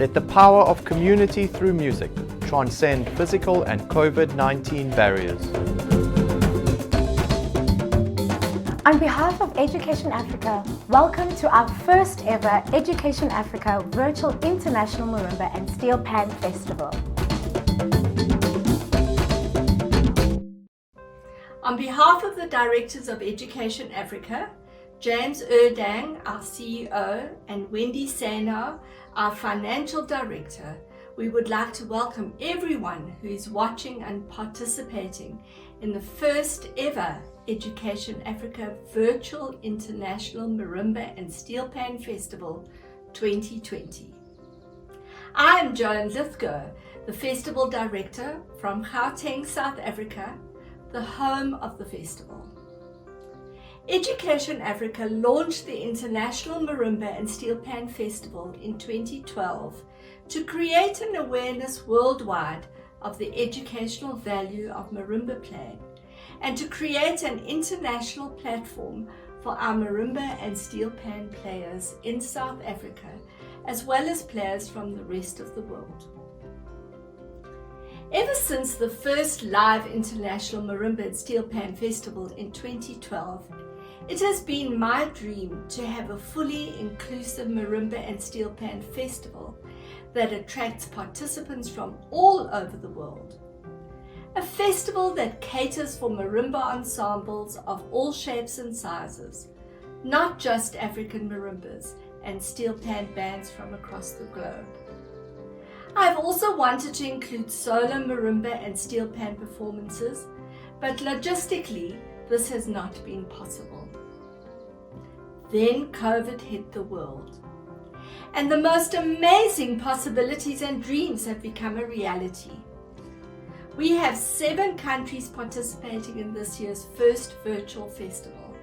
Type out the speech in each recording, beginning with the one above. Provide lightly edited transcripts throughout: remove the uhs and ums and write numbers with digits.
Let the power of community through music transcend physical and COVID-19 barriers. On behalf of Education Africa, welcome to our first ever Education Africa Virtual International Marimba and Steel Pan Festival. On behalf of the Directors of Education Africa, James Erdang, our CEO, and Wendy Sena, our Financial Director, we would like to welcome everyone who is watching and participating in the first ever Education Africa Virtual International Marimba and Steel Pan Festival 2020. I am Joan Lithgow, the Festival Director from Gauteng, South Africa, the home of the festival. Education Africa launched the International Marimba and Steel Pan Festival in 2012 to create an awareness worldwide of the educational value of marimba playing and to create an international platform for our marimba and steel pan players in South Africa, as well as players from the rest of the world. Ever since the first live International Marimba and Steel Pan Festival in 2012, it has been my dream to have a fully inclusive marimba and steel pan festival that attracts participants from all over the world. A festival that caters for marimba ensembles of all shapes and sizes, not just African marimbas and steel pan bands from across the globe. I've also wanted to include solo marimba and steel pan performances, but logistically this has not been possible. Then COVID hit the world, and the most amazing possibilities and dreams have become a reality. We have 7 countries participating in this year's first virtual festival.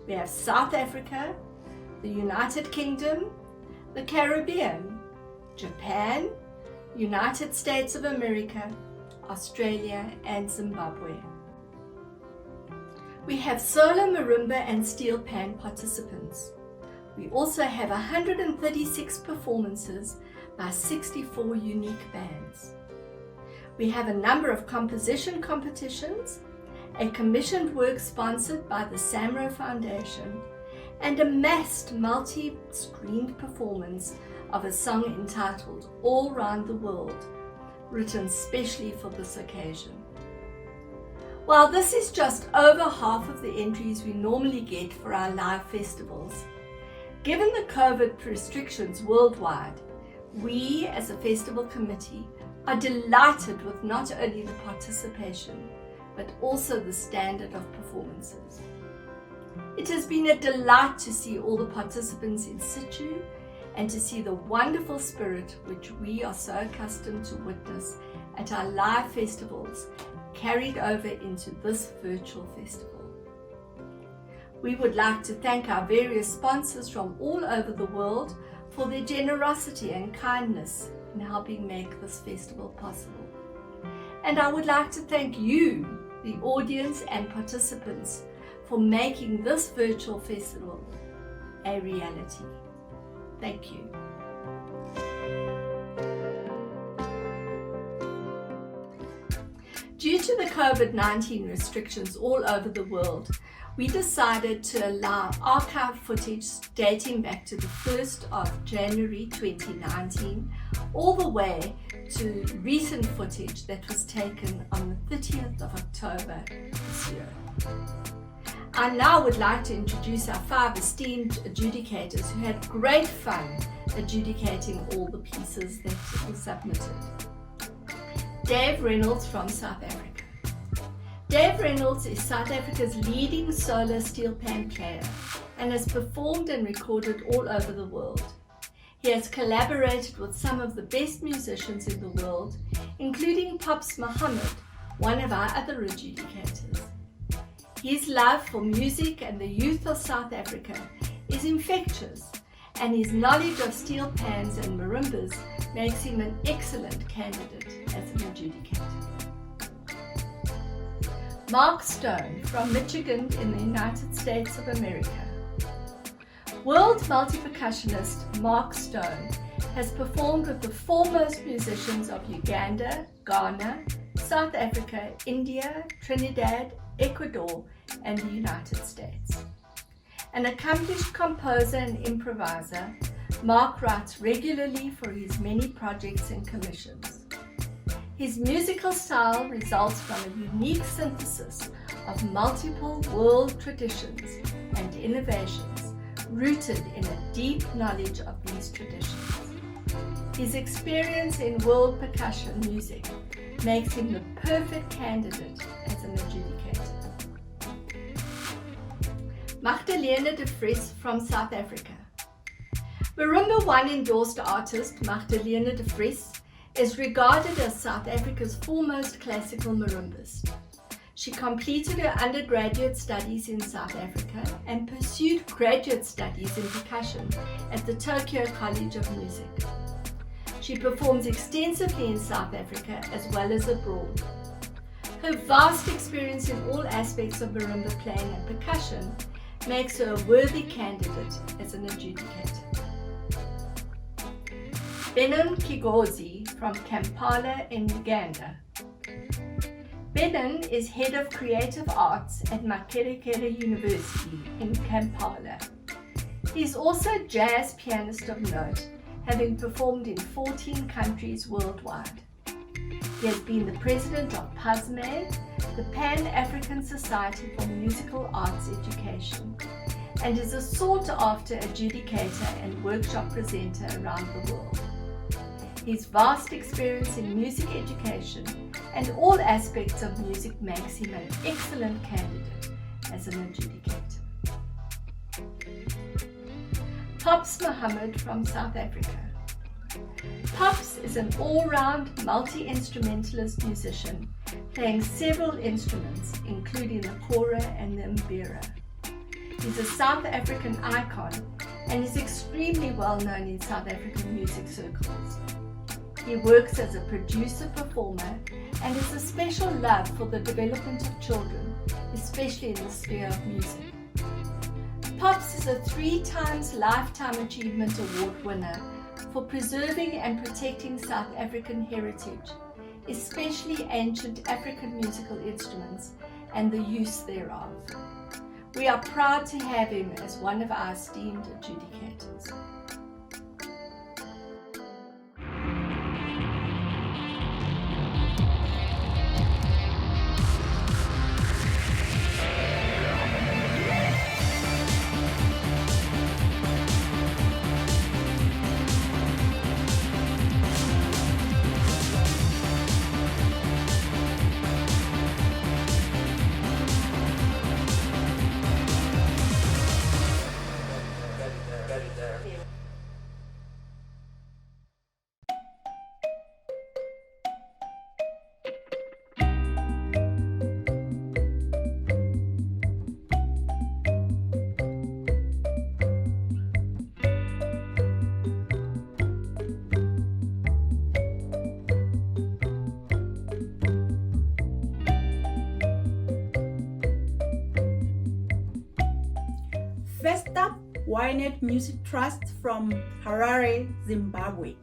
We have South Africa, the United Kingdom, the Caribbean, Japan, United States of America, Australia, and Zimbabwe. We have solo marimba and steel pan participants. We also have 136 performances by 64 unique bands. We have a number of composition competitions, a commissioned work sponsored by the Samro Foundation, and a massed multi-screened performance of a song entitled All Round the World, written specially for this occasion. While this is just over half of the entries we normally get for our live festivals, given the COVID restrictions worldwide, we as a festival committee are delighted with not only the participation, but also the standard of performances. It has been a delight to see all the participants in situ and to see the wonderful spirit which we are so accustomed to witness at our live festivals carried over into this virtual festival. We would like to thank our various sponsors from all over the world for their generosity and kindness in helping make this festival possible. And I would like to thank you, the audience and participants, for making this virtual festival a reality. Thank you. Due to the COVID-19 restrictions all over the world, we decided to allow archive footage dating back to the 1st of January 2019 all the way to recent footage that was taken on the 30th of October this year. I now would like to introduce our 5 esteemed adjudicators who had great fun adjudicating all the pieces that were submitted. Dave Reynolds from South Africa. Dave Reynolds is South Africa's leading solo steel pan player and has performed and recorded all over the world. He has collaborated with some of the best musicians in the world, including Pops Muhammad, one of our other adjudicators. His love for music and the youth of South Africa is infectious, and his knowledge of steel pans and marimbas makes him an excellent candidate as an adjudicator. Mark Stone from Michigan in the United States of America. World multi-percussionist Mark Stone has performed with the foremost musicians of Uganda, Ghana, South Africa, India, Trinidad, Ecuador, and the United States. An accomplished composer and improviser, Mark writes regularly for his many projects and commissions. His musical style results from a unique synthesis of multiple world traditions and innovations rooted in a deep knowledge of these traditions. His experience in world percussion music makes him the perfect candidate as an adjudicator. Magdalena de Vries from South Africa. Marimba One endorsed artist Magdalena de Vries is regarded as South Africa's foremost classical marimbist. She completed her undergraduate studies in South Africa and pursued graduate studies in percussion at the Tokyo College of Music. She performs extensively in South Africa as well as abroad. Her vast experience in all aspects of marimba playing and percussion makes her a worthy candidate as an adjudicator. Benon Kigozi from Kampala in Uganda. Benon is Head of Creative Arts at Makerere University in Kampala. He is also a jazz pianist of note, having performed in 14 countries worldwide. He has been the president of PASME, the Pan-African Society for Musical Arts Education, and is a sought-after adjudicator and workshop presenter around the world. His vast experience in music education and all aspects of music makes him an excellent candidate as an adjudicator. Pops Mohammed from South Africa. Pops is an all-round multi-instrumentalist musician playing several instruments including the kora and the mbira. He's a South African icon and is extremely well known in South African music circles. He works as a producer-performer and has a special love for the development of children, especially in the sphere of music. Pops is a 3 times Lifetime Achievement Award winner for preserving and protecting South African heritage, especially ancient African musical instruments and the use thereof. We are proud to have him as one of our esteemed adjudicators. First up, Winad Music Trust from Harare, Zimbabwe.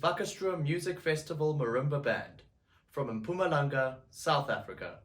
Wakkerstroom Music Festival Marimba Band from Mpumalanga, South Africa.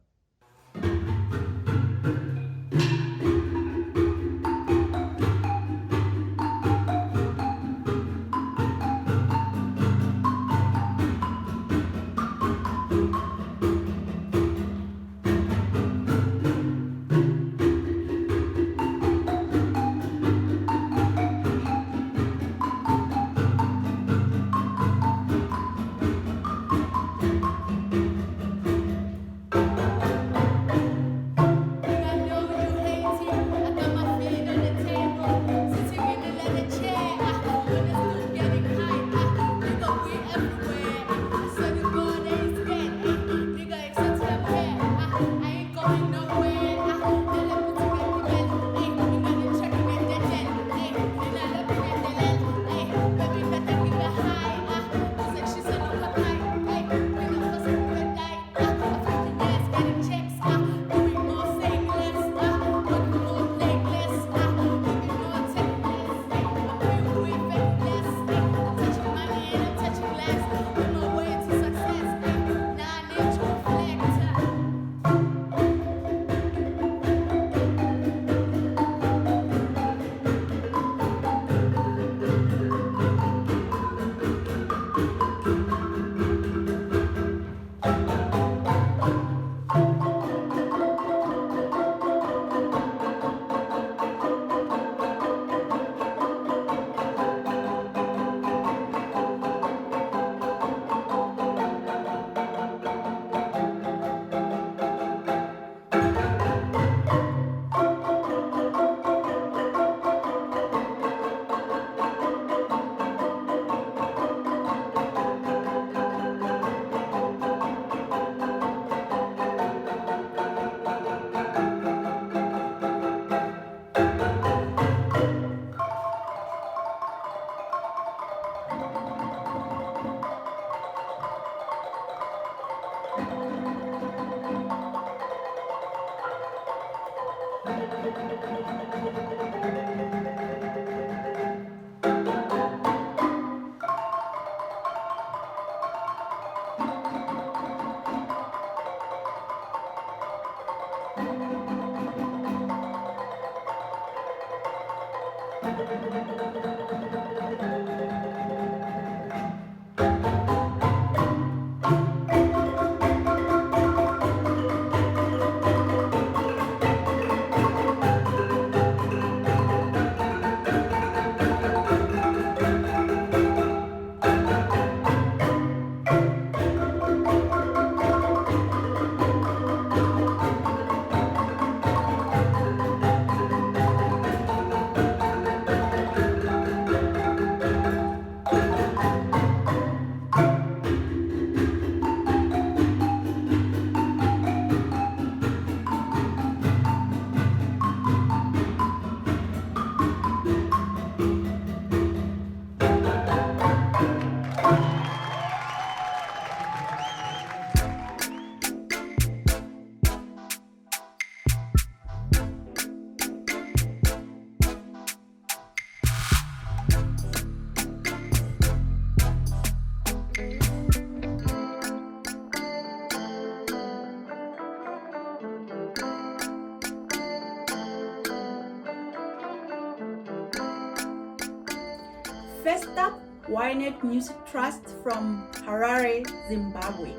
First up, Winad Music Trust from Harare, Zimbabwe.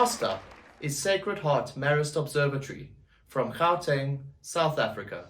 Last up is Sacred Heart Marist Observatory from Gauteng, South Africa.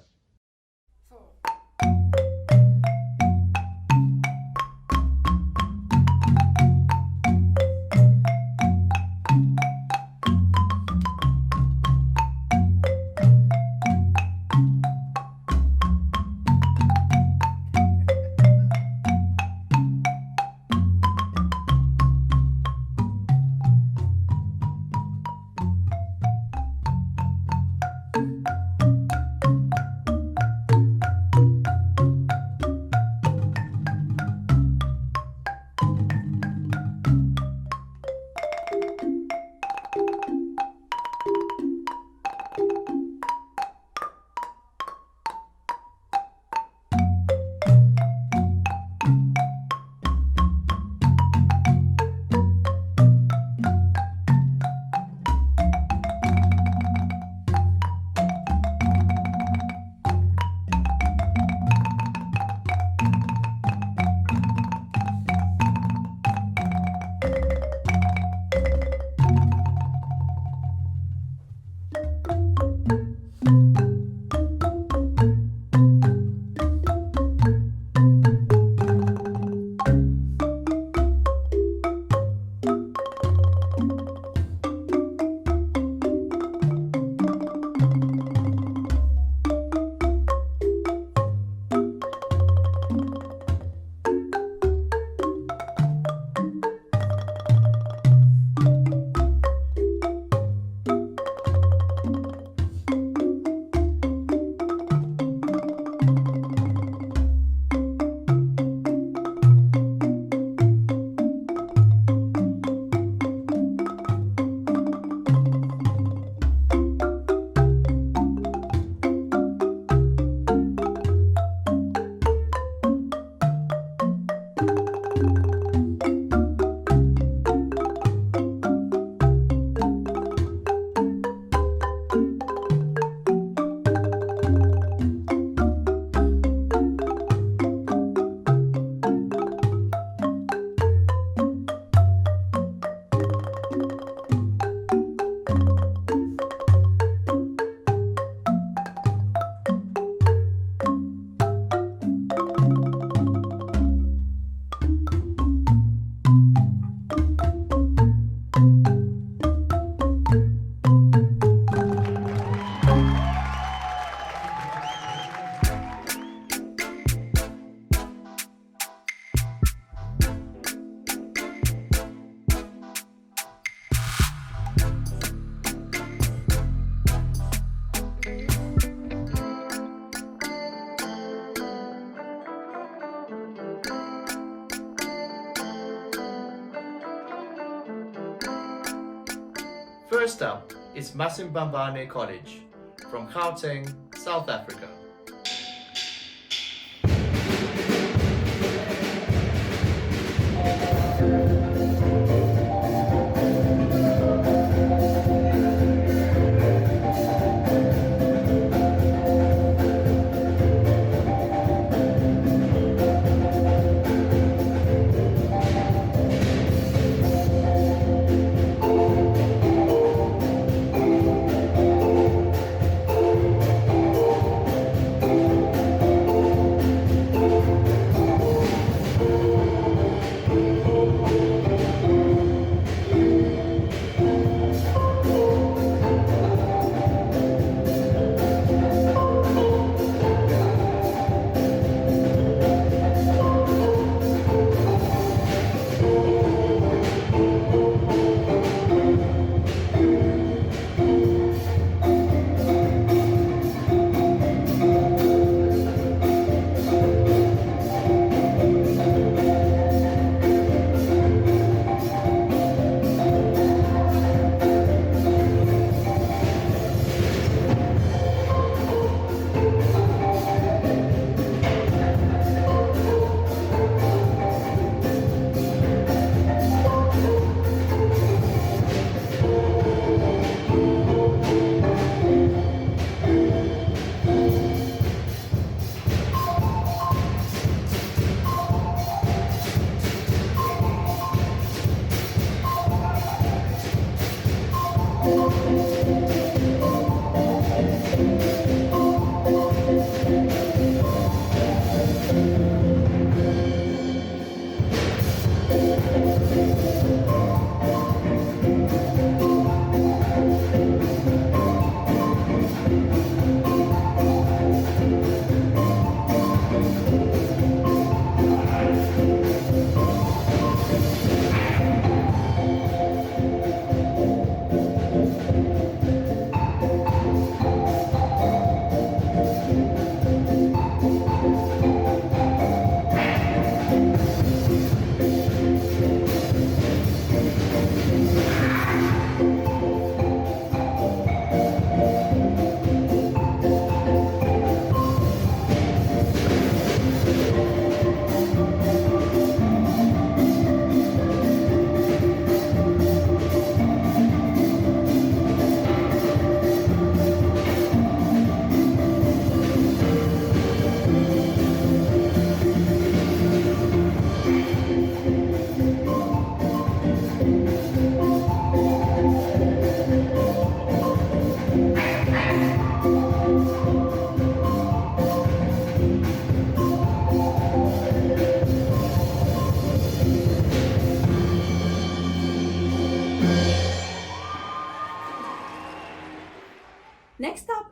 First up is Masibambane College from Gauteng, South Africa.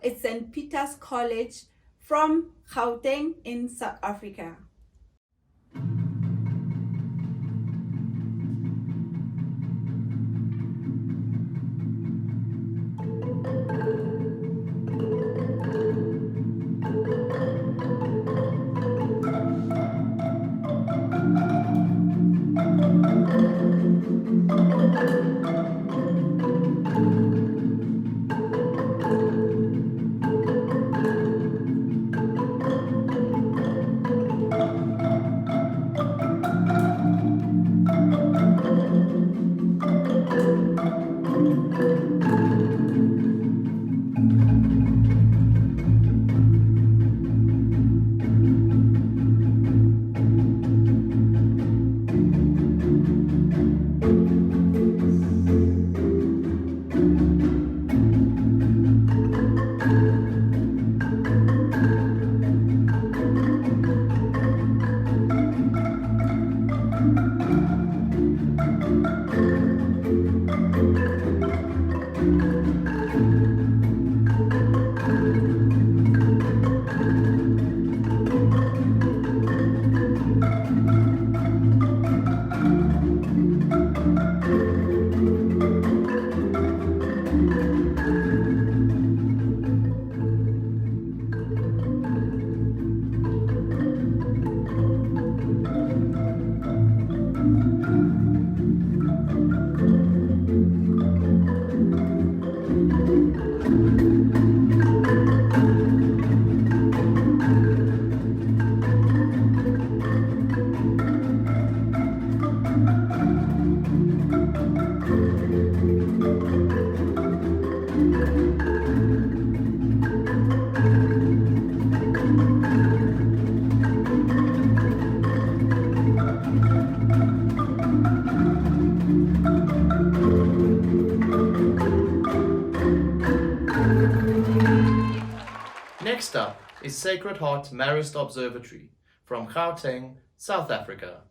at St. Peter's College from Gauteng in South Africa. Next up is Sacred Heart Marist Observatory from Gauteng, South Africa.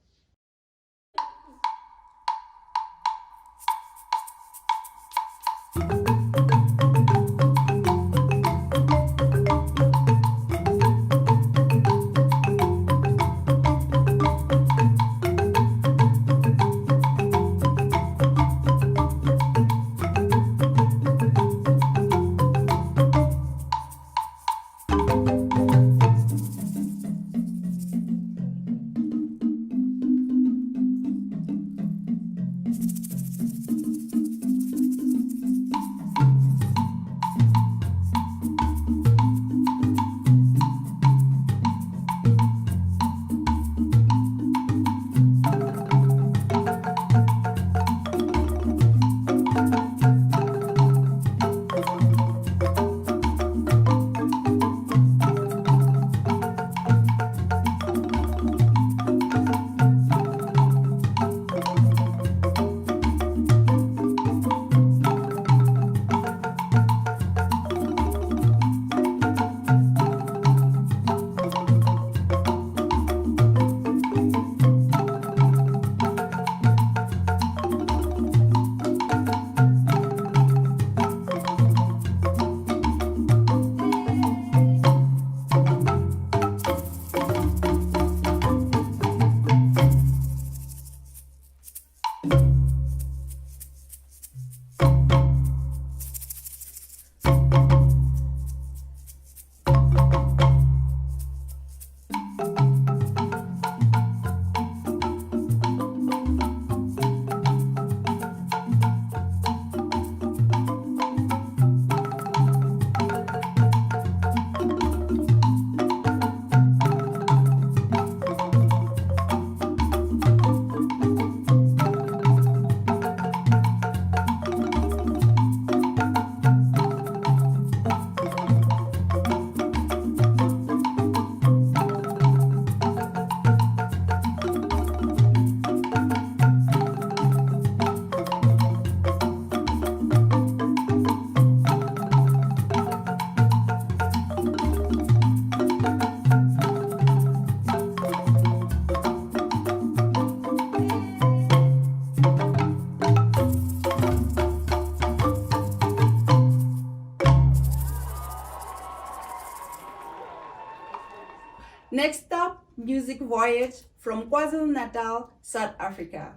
Next up, music Voyage from KwaZulu-Natal, South Africa.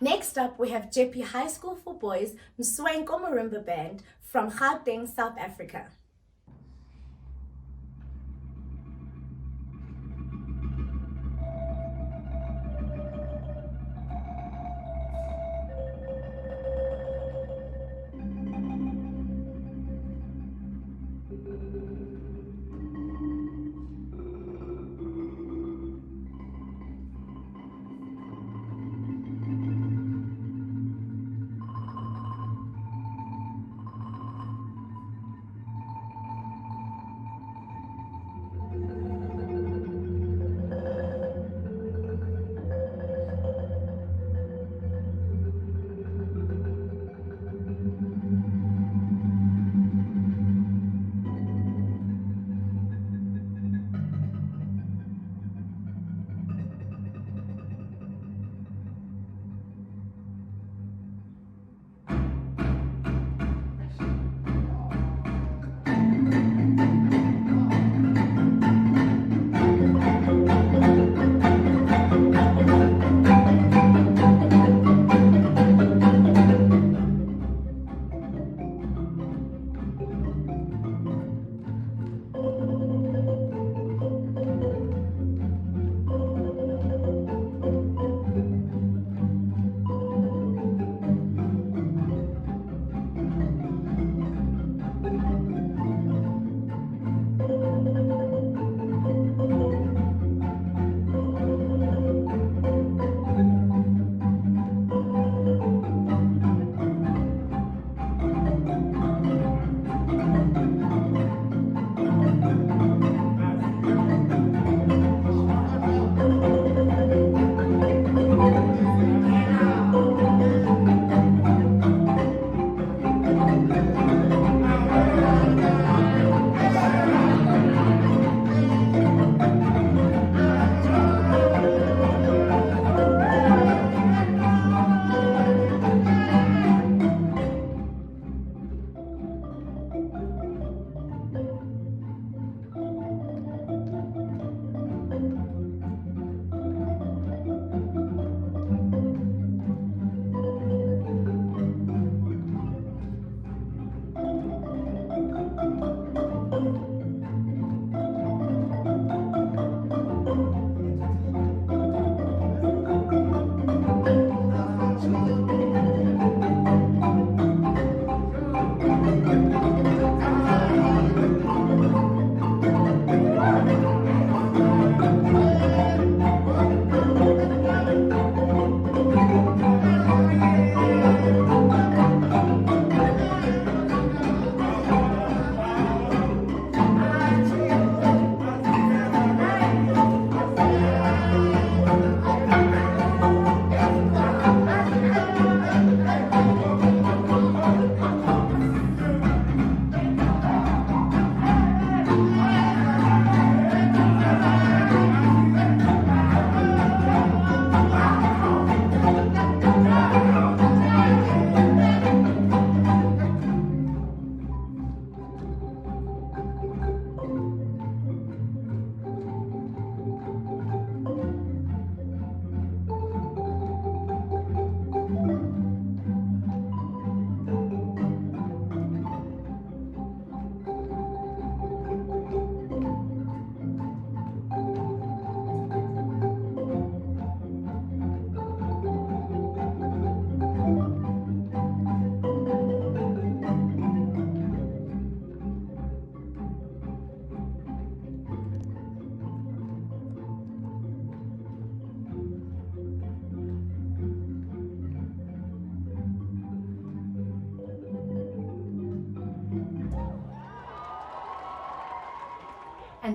Next up, we have Jeppe High School for Boys Mswenko Marimba Band from Gauteng, South Africa.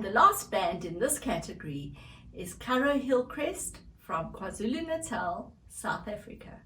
And the last band in this category is Curro Hillcrest from KwaZulu-Natal, South Africa.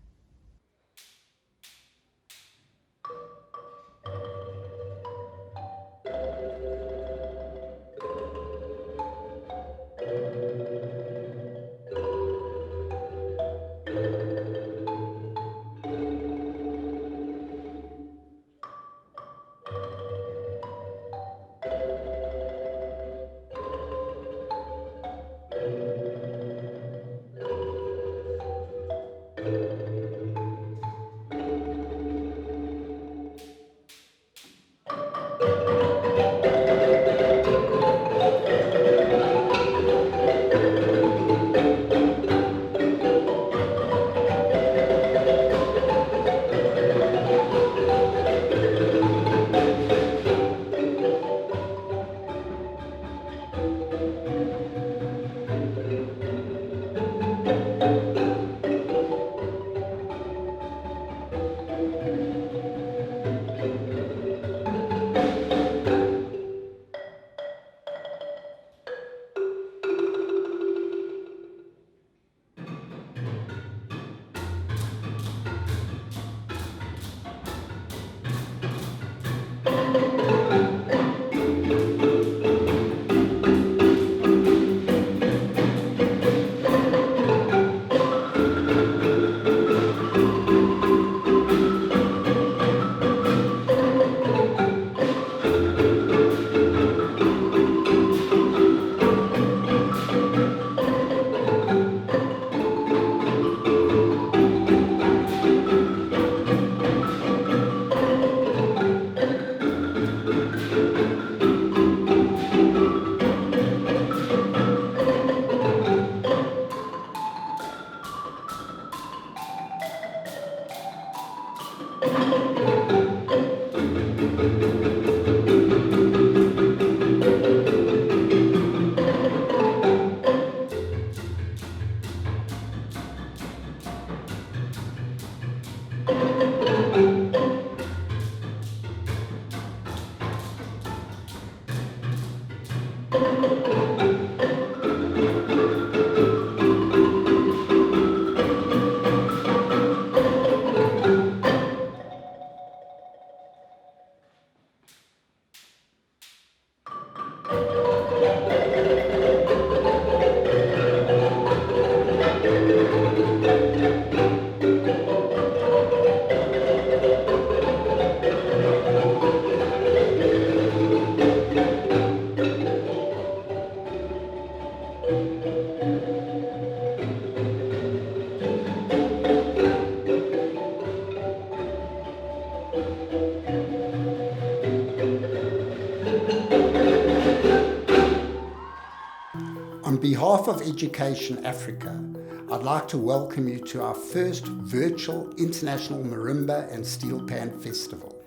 On behalf of Education Africa, I'd like to welcome you to our first virtual International Marimba and STEELPAN Festival.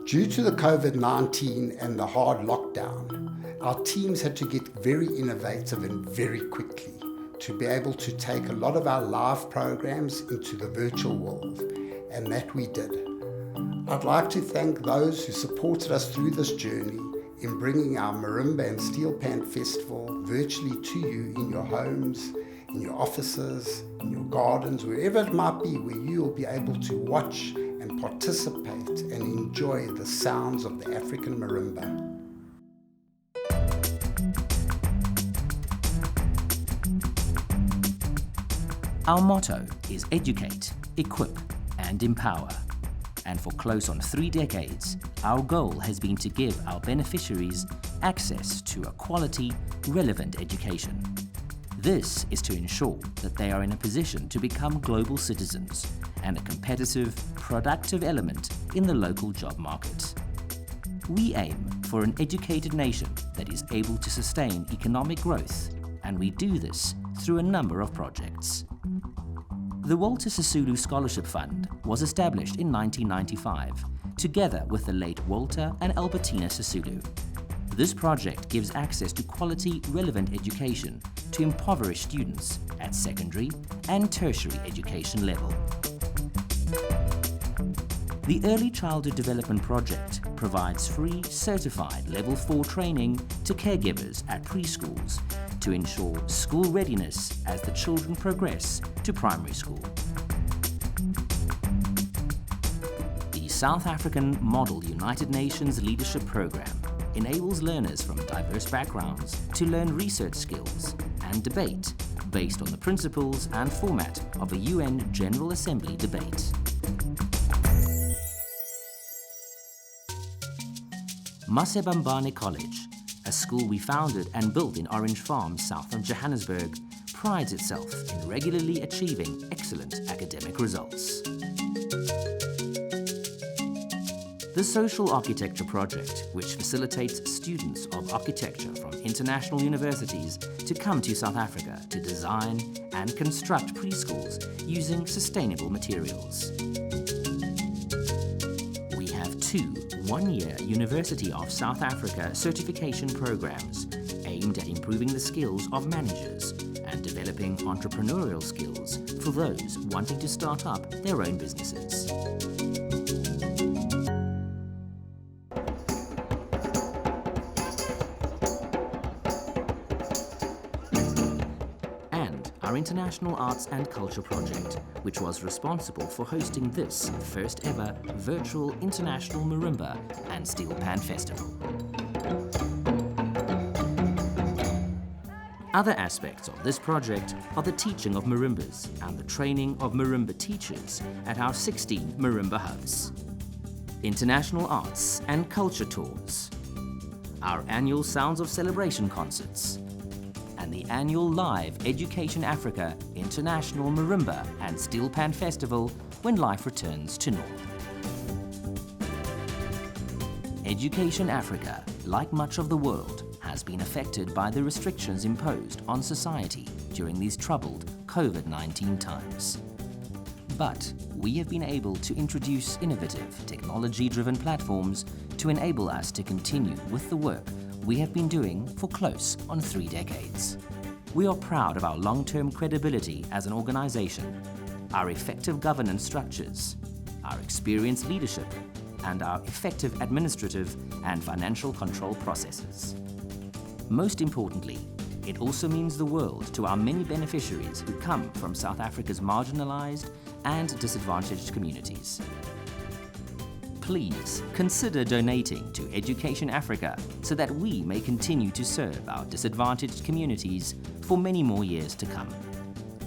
Due to the COVID-19 and the hard lockdown, our teams had to get very innovative and very quickly to be able to take a lot of our live programs into the virtual world, and that we did. I'd like to thank those who supported us through this journey in bringing our Marimba and STEELPAN Festival virtually to you in your homes, in your offices, in your gardens, wherever it might be, where you will be able to watch and participate and enjoy the sounds of the African marimba. Our motto is educate, equip, and empower. And for close on 3 decades, our goal has been to give our beneficiaries access to a quality, relevant education. This is to ensure that they are in a position to become global citizens and a competitive, productive element in the local job market. We aim for an educated nation that is able to sustain economic growth, and we do this through a number of projects. The Walter Sisulu Scholarship Fund was established in 1995, together with the late Walter and Albertina Sisulu. This project gives access to quality, relevant education to impoverished students at secondary and tertiary education level. The Early Childhood Development Project provides free certified Level 4 training to caregivers at preschools to ensure school readiness as the children progress to primary school. The South African Model United Nations Leadership Program enables learners from diverse backgrounds to learn research skills and debate based on the principles and format of a UN General Assembly debate. Masibambane College, a school we founded and built in Orange Farm, south of Johannesburg, prides itself in regularly achieving excellent academic results. The Social Architecture Project, which facilitates students of architecture from international universities to come to South Africa to design and construct preschools using sustainable materials. We have 2 one-year University of South Africa certification programs aimed at improving the skills of managers and developing entrepreneurial skills for those wanting to start up their own businesses. Our International Arts and Culture Project, which was responsible for hosting this first ever virtual International Marimba and STEELPAN Festival. Other aspects of this project are the teaching of marimbas and the training of marimba teachers at our 16 marimba hubs. International arts and culture tours, our annual Sounds of Celebration concerts, and the annual live Education Africa International Marimba and STEELPAN Festival when life returns to normal. Education Africa, like much of the world, has been affected by the restrictions imposed on society during these troubled COVID-19 times. But we have been able to introduce innovative, technology-driven platforms to enable us to continue with the work we have been doing for close on 3 decades. We are proud of our long-term credibility as an organization, our effective governance structures, our experienced leadership, and our effective administrative and financial control processes. Most importantly, it also means the world to our many beneficiaries who come from South Africa's marginalized and disadvantaged communities. Please consider donating to Education Africa so that we may continue to serve our disadvantaged communities for many more years to come.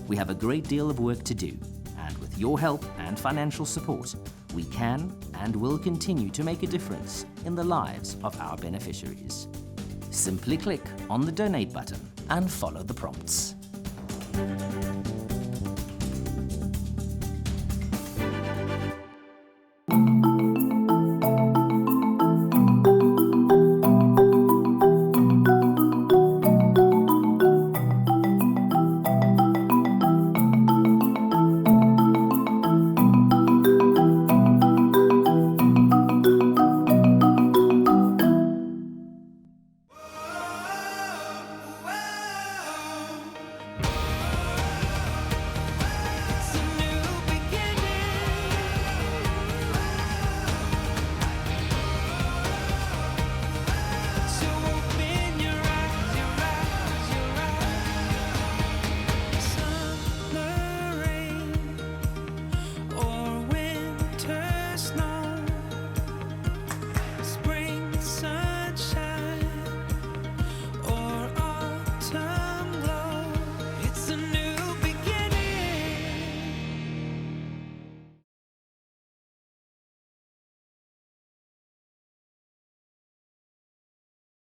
We have a great deal of work to do, and with your help and financial support, we can and will continue to make a difference in the lives of our beneficiaries. Simply click on the donate button and follow the prompts.